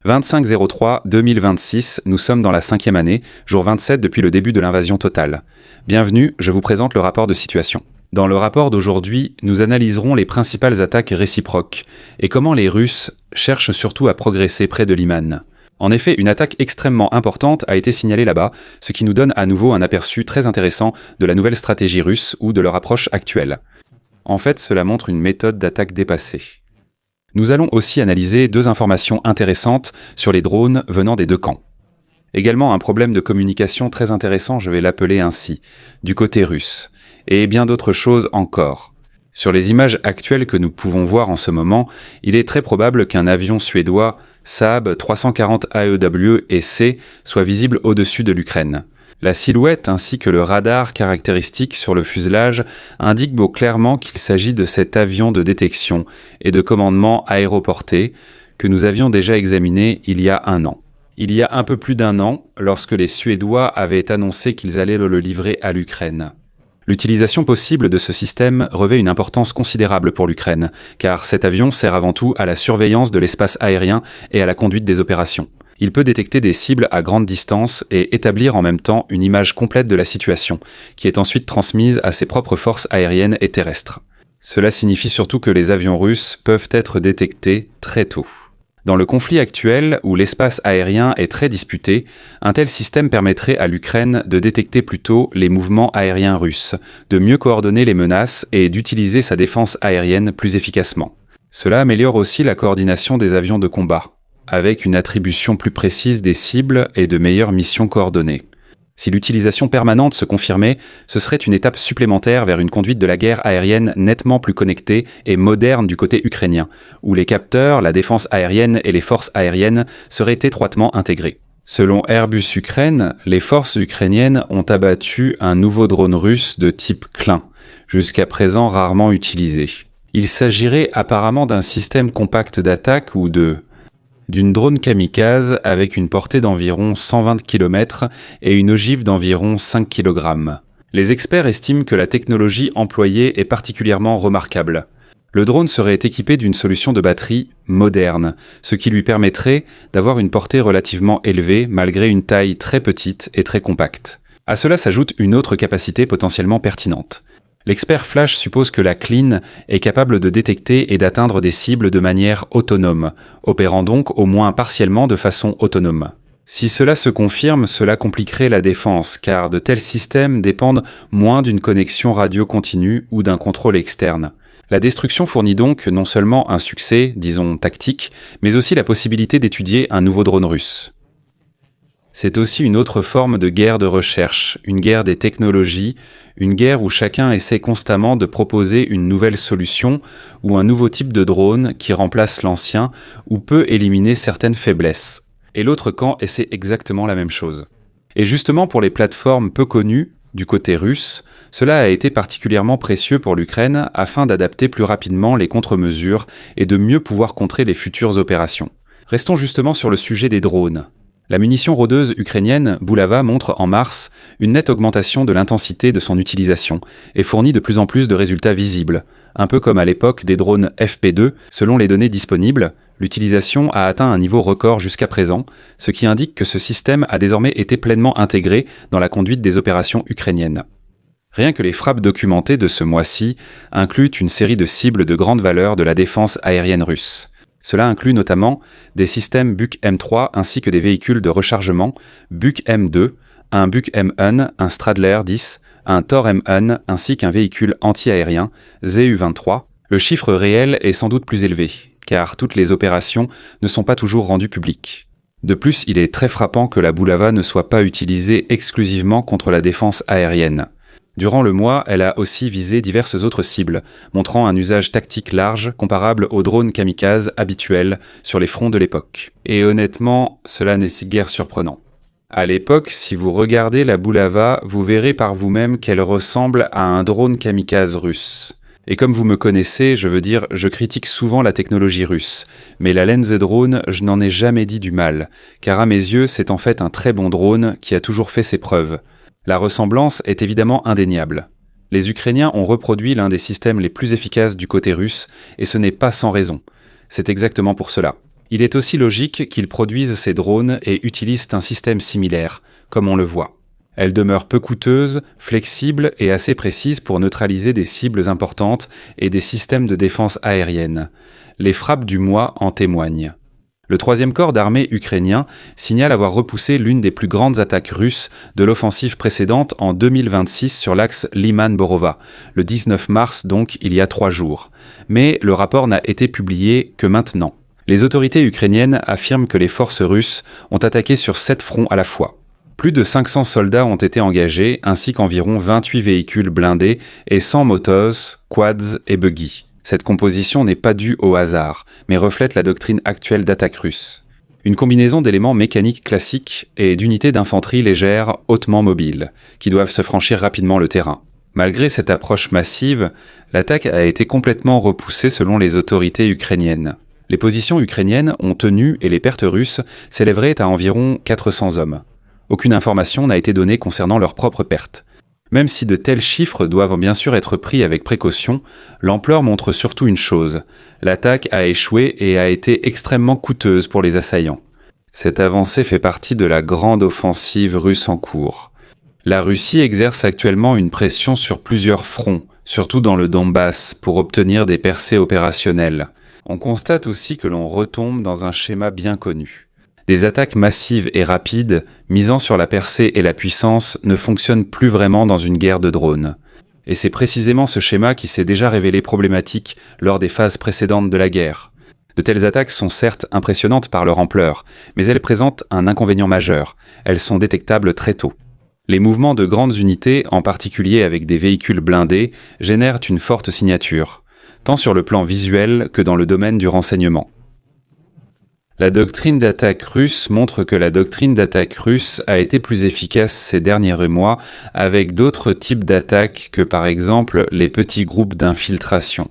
25/03/2026, nous sommes dans la 5e année, jour 27 depuis le début de l'invasion totale. Bienvenue, je vous présente le rapport de situation. Dans le rapport d'aujourd'hui, nous analyserons les principales attaques réciproques et comment les Russes cherchent surtout à progresser près de Liman. En effet, une attaque extrêmement importante a été signalée là-bas, ce qui nous donne à nouveau un aperçu très intéressant de la nouvelle stratégie russe ou de leur approche actuelle. En fait, cela montre une méthode d'attaque dépassée. Nous allons aussi analyser deux informations intéressantes sur les drones venant des deux camps. Également un problème de communication très intéressant, je vais l'appeler ainsi, du côté russe, et bien d'autres choses encore. Sur les images actuelles que nous pouvons voir en ce moment, il est très probable qu'un avion suédois Saab 340 AEW et C soit visible au-dessus de l'Ukraine. La silhouette ainsi que le radar caractéristique sur le fuselage indiquent clairement qu'il s'agit de cet avion de détection et de commandement aéroporté que nous avions déjà examiné il y a un an. Il y a un peu plus d'un an, lorsque les Suédois avaient annoncé qu'ils allaient le livrer à l'Ukraine. L'utilisation possible de ce système revêt une importance considérable pour l'Ukraine, car cet avion sert avant tout à la surveillance de l'espace aérien et à la conduite des opérations. Il peut détecter des cibles à grande distance et établir en même temps une image complète de la situation, qui est ensuite transmise à ses propres forces aériennes et terrestres. Cela signifie surtout que les avions russes peuvent être détectés très tôt. Dans le conflit actuel, où l'espace aérien est très disputé, un tel système permettrait à l'Ukraine de détecter plus tôt les mouvements aériens russes, de mieux coordonner les menaces et d'utiliser sa défense aérienne plus efficacement. Cela améliore aussi la coordination des avions de combat, avec une attribution plus précise des cibles et de meilleures missions coordonnées. Si l'utilisation permanente se confirmait, ce serait une étape supplémentaire vers une conduite de la guerre aérienne nettement plus connectée et moderne du côté ukrainien, où les capteurs, la défense aérienne et les forces aériennes seraient étroitement intégrés. Selon Airbus Ukraine, les forces ukrainiennes ont abattu un nouveau drone russe de type Klein, jusqu'à présent rarement utilisé. Il s'agirait apparemment d'un système compact d'attaque ou d'une drone kamikaze avec une portée d'environ 120 km et une ogive d'environ 5 kg. Les experts estiment que la technologie employée est particulièrement remarquable. Le drone serait équipé d'une solution de batterie moderne, ce qui lui permettrait d'avoir une portée relativement élevée malgré une taille très petite et très compacte. À cela s'ajoute une autre capacité potentiellement pertinente. L'expert Flash suppose que la Klein est capable de détecter et d'atteindre des cibles de manière autonome, opérant donc au moins partiellement de façon autonome. Si cela se confirme, cela compliquerait la défense, car de tels systèmes dépendent moins d'une connexion radio continue ou d'un contrôle externe. La destruction fournit donc non seulement un succès, disons tactique, mais aussi la possibilité d'étudier un nouveau drone russe. C'est aussi une autre forme de guerre de recherche, une guerre des technologies, une guerre où chacun essaie constamment de proposer une nouvelle solution ou un nouveau type de drone qui remplace l'ancien ou peut éliminer certaines faiblesses. Et l'autre camp essaie exactement la même chose. Et justement pour les plateformes peu connues, du côté russe, cela a été particulièrement précieux pour l'Ukraine afin d'adapter plus rapidement les contre-mesures et de mieux pouvoir contrer les futures opérations. Restons justement sur le sujet des drones. La munition rôdeuse ukrainienne Bulava montre en mars une nette augmentation de l'intensité de son utilisation et fournit de plus en plus de résultats visibles. Un peu comme à l'époque des drones FP2, selon les données disponibles, l'utilisation a atteint un niveau record jusqu'à présent, ce qui indique que ce système a désormais été pleinement intégré dans la conduite des opérations ukrainiennes. Rien que les frappes documentées de ce mois-ci incluent une série de cibles de grande valeur de la défense aérienne russe. Cela inclut notamment des systèmes Buk M3 ainsi que des véhicules de rechargement Buk M2, un Buk M1, un Stradler 10, un Tor M1 ainsi qu'un véhicule anti-aérien Zu-23. Le chiffre réel est sans doute plus élevé, car toutes les opérations ne sont pas toujours rendues publiques. De plus, il est très frappant que la Bulava ne soit pas utilisée exclusivement contre la défense aérienne. Durant le mois, elle a aussi visé diverses autres cibles, montrant un usage tactique large comparable aux drones kamikazes habituels sur les fronts de l'époque. Et honnêtement, cela n'est guère surprenant. À l'époque, si vous regardez la Bulava, vous verrez par vous-même qu'elle ressemble à un drone kamikaze russe. Et comme vous me connaissez, je critique souvent la technologie russe, mais la Lens Drone, je n'en ai jamais dit du mal, car à mes yeux, c'est en fait un très bon drone qui a toujours fait ses preuves. La ressemblance est évidemment indéniable. Les Ukrainiens ont reproduit l'un des systèmes les plus efficaces du côté russe, et ce n'est pas sans raison. C'est exactement pour cela. Il est aussi logique qu'ils produisent ces drones et utilisent un système similaire, comme on le voit. Elles demeurent peu coûteuses, flexibles et assez précises pour neutraliser des cibles importantes et des systèmes de défense aérienne. Les frappes du mois en témoignent. Le 3e corps d'armée ukrainien signale avoir repoussé l'une des plus grandes attaques russes de l'offensive précédente en 2026 sur l'axe Liman-Borova, le 19 mars donc il y a 3 jours. Mais le rapport n'a été publié que maintenant. Les autorités ukrainiennes affirment que les forces russes ont attaqué sur 7 fronts à la fois. Plus de 500 soldats ont été engagés, ainsi qu'environ 28 véhicules blindés et 100 motos, quads et buggy. Cette composition n'est pas due au hasard, mais reflète la doctrine actuelle d'attaque russe. Une combinaison d'éléments mécaniques classiques et d'unités d'infanterie légère hautement mobiles, qui doivent se franchir rapidement le terrain. Malgré cette approche massive, l'attaque a été complètement repoussée selon les autorités ukrainiennes. Les positions ukrainiennes ont tenu et les pertes russes s'élèveraient à environ 400 hommes. Aucune information n'a été donnée concernant leurs propres pertes. Même si de tels chiffres doivent bien sûr être pris avec précaution, l'ampleur montre surtout une chose. L'attaque a échoué et a été extrêmement coûteuse pour les assaillants. Cette avancée fait partie de la grande offensive russe en cours. La Russie exerce actuellement une pression sur plusieurs fronts, surtout dans le Donbass, pour obtenir des percées opérationnelles. On constate aussi que l'on retombe dans un schéma bien connu. Des attaques massives et rapides, misant sur la percée et la puissance, ne fonctionnent plus vraiment dans une guerre de drones. Et c'est précisément ce schéma qui s'est déjà révélé problématique lors des phases précédentes de la guerre. De telles attaques sont certes impressionnantes par leur ampleur, mais elles présentent un inconvénient majeur. Elles sont détectables très tôt. Les mouvements de grandes unités, en particulier avec des véhicules blindés, génèrent une forte signature, tant sur le plan visuel que dans le domaine du renseignement. La doctrine d'attaque russe montre que la doctrine d'attaque russe a été plus efficace ces derniers mois avec d'autres types d'attaques que par exemple les petits groupes d'infiltration.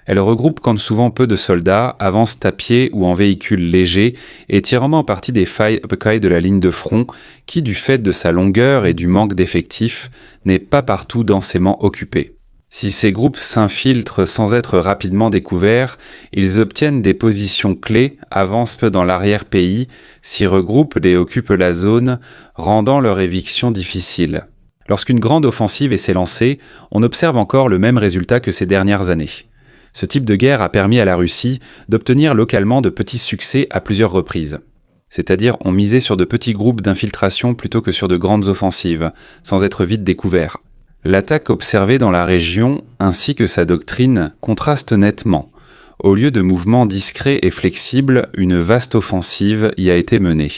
Elle regroupe quand souvent peu de soldats, avancent à pied ou en véhicules légers et tirant en partie des failles de la ligne de front qui, du fait de sa longueur et du manque d'effectifs, n'est pas partout densément occupée. Si ces groupes s'infiltrent sans être rapidement découverts, ils obtiennent des positions clés, avancent dans l'arrière-pays, s'y regroupent et occupent la zone, rendant leur éviction difficile. Lorsqu'une grande offensive s'est lancée, on observe encore le même résultat que ces dernières années. Ce type de guerre a permis à la Russie d'obtenir localement de petits succès à plusieurs reprises. C'est-à-dire on misait sur de petits groupes d'infiltration plutôt que sur de grandes offensives, sans être vite découverts. L'attaque observée dans la région, ainsi que sa doctrine, contrastent nettement. Au lieu de mouvements discrets et flexibles, une vaste offensive y a été menée.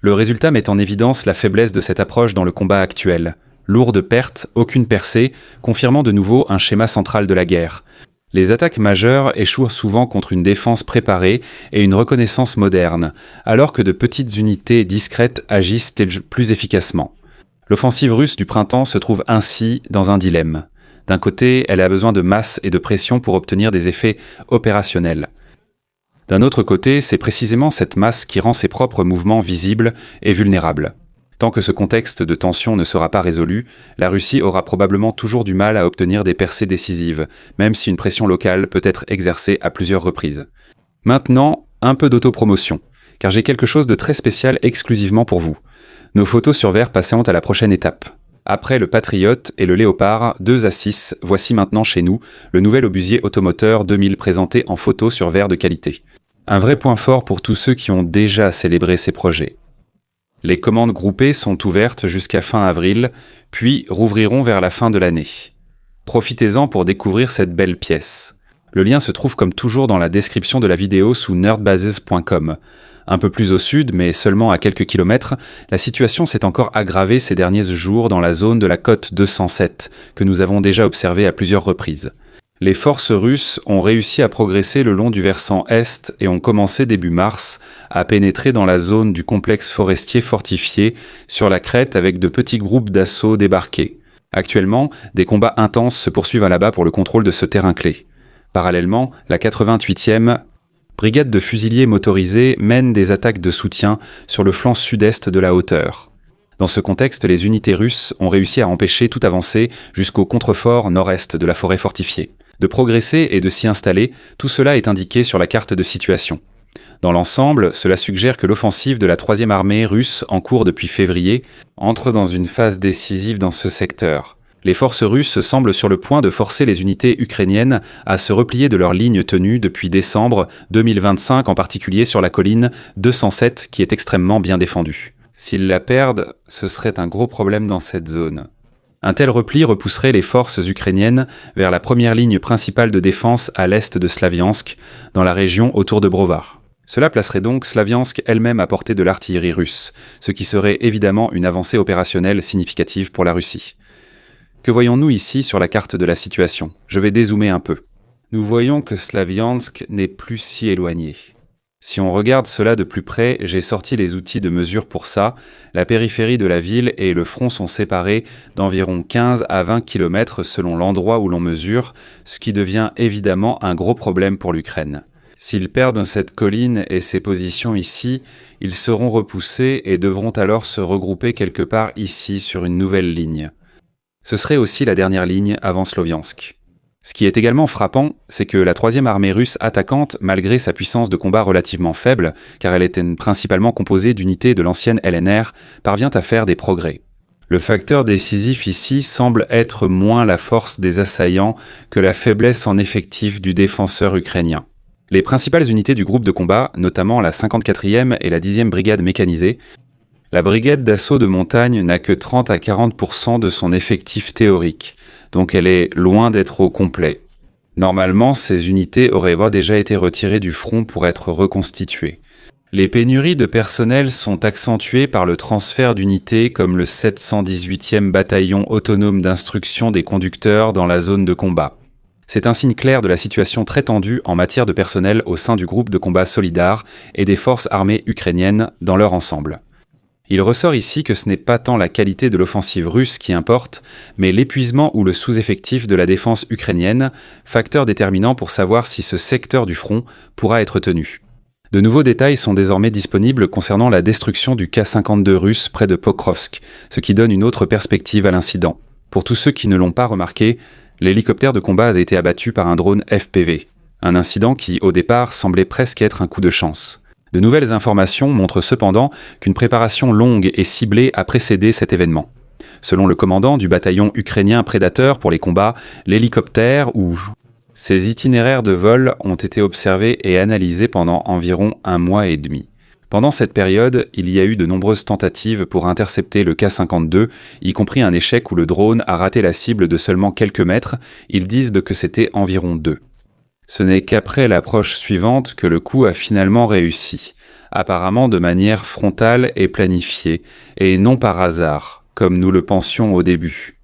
Le résultat met en évidence la faiblesse de cette approche dans le combat actuel. Lourde perte, aucune percée, confirmant de nouveau un schéma central de la guerre. Les attaques majeures échouent souvent contre une défense préparée et une reconnaissance moderne, alors que de petites unités discrètes agissent plus efficacement. L'offensive russe du printemps se trouve ainsi dans un dilemme. D'un côté, elle a besoin de masse et de pression pour obtenir des effets opérationnels. D'un autre côté, c'est précisément cette masse qui rend ses propres mouvements visibles et vulnérables. Tant que ce contexte de tension ne sera pas résolu, la Russie aura probablement toujours du mal à obtenir des percées décisives, même si une pression locale peut être exercée à plusieurs reprises. Maintenant, un peu d'autopromotion, car j'ai quelque chose de très spécial exclusivement pour vous. Nos photos sur verre passeront à la prochaine étape. Après le Patriote et le Léopard 2 à 6, voici maintenant chez nous le nouvel obusier automoteur 2000 présenté en photo sur verre de qualité. Un vrai point fort pour tous ceux qui ont déjà célébré ces projets. Les commandes groupées sont ouvertes jusqu'à fin avril, puis rouvriront vers la fin de l'année. Profitez-en pour découvrir cette belle pièce. Le lien se trouve comme toujours dans la description de la vidéo sous nerdbases.com. Un peu plus au sud, mais seulement à quelques kilomètres, la situation s'est encore aggravée ces derniers jours dans la zone de la côte 207, que nous avons déjà observée à plusieurs reprises. Les forces russes ont réussi à progresser le long du versant est et ont commencé début mars à pénétrer dans la zone du complexe forestier fortifié sur la crête avec de petits groupes d'assaut débarqués. Actuellement, des combats intenses se poursuivent là-bas pour le contrôle de ce terrain clé. Parallèlement, la 88e brigade de fusiliers motorisés mène des attaques de soutien sur le flanc sud-est de la hauteur. Dans ce contexte, les unités russes ont réussi à empêcher toute avancée jusqu'au contrefort nord-est de la forêt fortifiée. De progresser et de s'y installer, tout cela est indiqué sur la carte de situation. Dans l'ensemble, cela suggère que l'offensive de la 3e armée russe en cours depuis février entre dans une phase décisive dans ce secteur. Les forces russes semblent sur le point de forcer les unités ukrainiennes à se replier de leur ligne tenue depuis décembre 2025, en particulier sur la colline 207 qui est extrêmement bien défendue. S'ils la perdent, ce serait un gros problème dans cette zone. Un tel repli repousserait les forces ukrainiennes vers la première ligne principale de défense à l'est de Slaviansk, dans la région autour de Brovár. Cela placerait donc Slaviansk elle-même à portée de l'artillerie russe, ce qui serait évidemment une avancée opérationnelle significative pour la Russie. Que voyons-nous ici sur la carte de la situation ? Je vais dézoomer un peu. Nous voyons que Slaviansk n'est plus si éloigné. Si on regarde cela de plus près, j'ai sorti les outils de mesure pour ça. La périphérie de la ville et le front sont séparés d'environ 15 à 20 km selon l'endroit où l'on mesure, ce qui devient évidemment un gros problème pour l'Ukraine. S'ils perdent cette colline et ces positions ici, ils seront repoussés et devront alors se regrouper quelque part ici sur une nouvelle ligne. Ce serait aussi la dernière ligne avant Sloviansk. Ce qui est également frappant, c'est que la 3e armée russe attaquante, malgré sa puissance de combat relativement faible, car elle était principalement composée d'unités de l'ancienne LNR, parvient à faire des progrès. Le facteur décisif ici semble être moins la force des assaillants que la faiblesse en effectif du défenseur ukrainien. Les principales unités du groupe de combat, notamment la 54e et la 10e brigade mécanisée, la brigade d'assaut de montagne n'a que 30 à 40% de son effectif théorique, donc elle est loin d'être au complet. Normalement, ces unités auraient déjà été retirées du front pour être reconstituées. Les pénuries de personnel sont accentuées par le transfert d'unités comme le 718e bataillon autonome d'instruction des conducteurs dans la zone de combat. C'est un signe clair de la situation très tendue en matière de personnel au sein du groupe de combat Solidar et des forces armées ukrainiennes dans leur ensemble. Il ressort ici que ce n'est pas tant la qualité de l'offensive russe qui importe, mais l'épuisement ou le sous-effectif de la défense ukrainienne, facteur déterminant pour savoir si ce secteur du front pourra être tenu. De nouveaux détails sont désormais disponibles concernant la destruction du K-52 russe près de Pokrovsk, ce qui donne une autre perspective à l'incident. Pour tous ceux qui ne l'ont pas remarqué, l'hélicoptère de combat a été abattu par un drone FPV, un incident qui, au départ, semblait presque être un coup de chance. De nouvelles informations montrent cependant qu'une préparation longue et ciblée a précédé cet événement. Selon le commandant du bataillon ukrainien Prédateur pour les combats, l'hélicoptère ou ses itinéraires de vol ont été observés et analysés pendant environ 1 mois et demi. Pendant cette période, il y a eu de nombreuses tentatives pour intercepter le K-52, y compris un échec où le drone a raté la cible de seulement quelques mètres, ils disent que c'était environ 2. Ce n'est qu'après l'approche suivante que le coup a finalement réussi, apparemment de manière frontale et planifiée, et non par hasard, comme nous le pensions au début.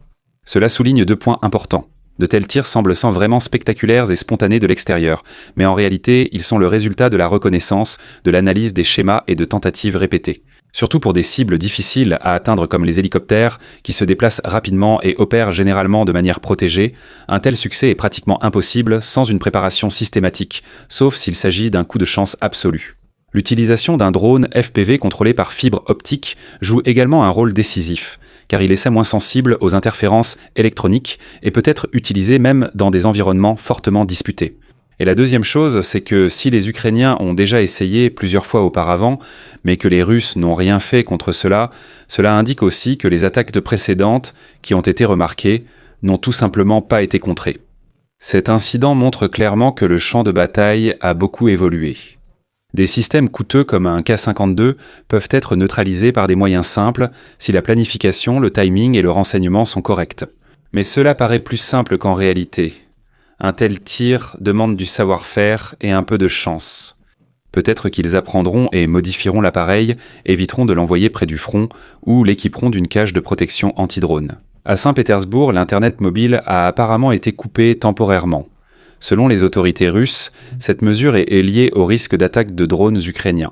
Cela souligne 2 points importants. De tels tirs semblent sans vraiment spectaculaires et spontanés de l'extérieur, mais en réalité, ils sont le résultat de la reconnaissance, de l'analyse des schémas et de tentatives répétées. Surtout pour des cibles difficiles à atteindre comme les hélicoptères, qui se déplacent rapidement et opèrent généralement de manière protégée, un tel succès est pratiquement impossible sans une préparation systématique, sauf s'il s'agit d'un coup de chance absolu. L'utilisation d'un drone FPV contrôlé par fibre optique joue également un rôle décisif, car il est moins sensible aux interférences électroniques et peut être utilisé même dans des environnements fortement disputés. Et la deuxième chose, c'est que si les Ukrainiens ont déjà essayé plusieurs fois auparavant, mais que les Russes n'ont rien fait contre cela, cela indique aussi que les attaques précédentes, qui ont été remarquées, n'ont tout simplement pas été contrées. Cet incident montre clairement que le champ de bataille a beaucoup évolué. Des systèmes coûteux comme un K-52 peuvent être neutralisés par des moyens simples si la planification, le timing et le renseignement sont corrects. Mais cela paraît plus simple qu'en réalité. Un tel tir demande du savoir-faire et un peu de chance. Peut-être qu'ils apprendront et modifieront l'appareil, éviteront de l'envoyer près du front ou l'équiperont d'une cage de protection anti-drone. À Saint-Pétersbourg, l'Internet mobile a apparemment été coupé temporairement. Selon les autorités russes, cette mesure est liée au risque d'attaque de drones ukrainiens.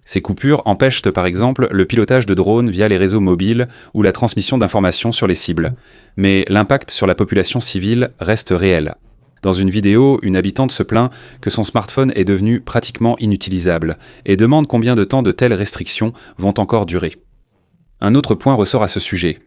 Ces coupures empêchent par exemple le pilotage de drones via les réseaux mobiles ou la transmission d'informations sur les cibles. Mais l'impact sur la population civile reste réel. Dans une vidéo, une habitante se plaint que son smartphone est devenu pratiquement inutilisable et demande combien de temps de telles restrictions vont encore durer. Un autre point ressort à ce sujet.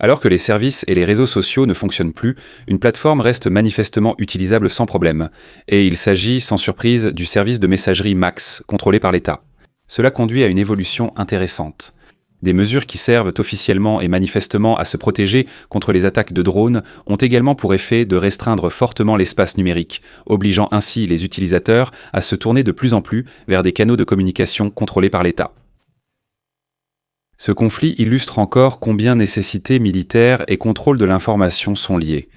Alors que les services et les réseaux sociaux ne fonctionnent plus, une plateforme reste manifestement utilisable sans problème, et il s'agit sans surprise du service de messagerie Max, contrôlé par l'État. Cela conduit à une évolution intéressante. Des mesures qui servent officiellement et manifestement à se protéger contre les attaques de drones ont également pour effet de restreindre fortement l'espace numérique, obligeant ainsi les utilisateurs à se tourner de plus en plus vers des canaux de communication contrôlés par l'État. Ce conflit illustre encore combien nécessité militaire et contrôle de l'information sont liés.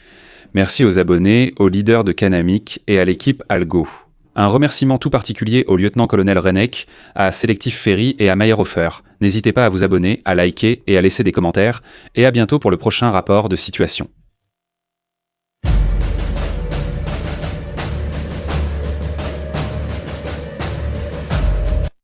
Merci aux abonnés, aux leaders de Canamic et à l'équipe Algo. Un remerciement tout particulier au lieutenant-colonel Renek, à Selectif Ferry et à Meyerhofer. N'hésitez pas à vous abonner, à liker et à laisser des commentaires, et à bientôt pour le prochain rapport de situation.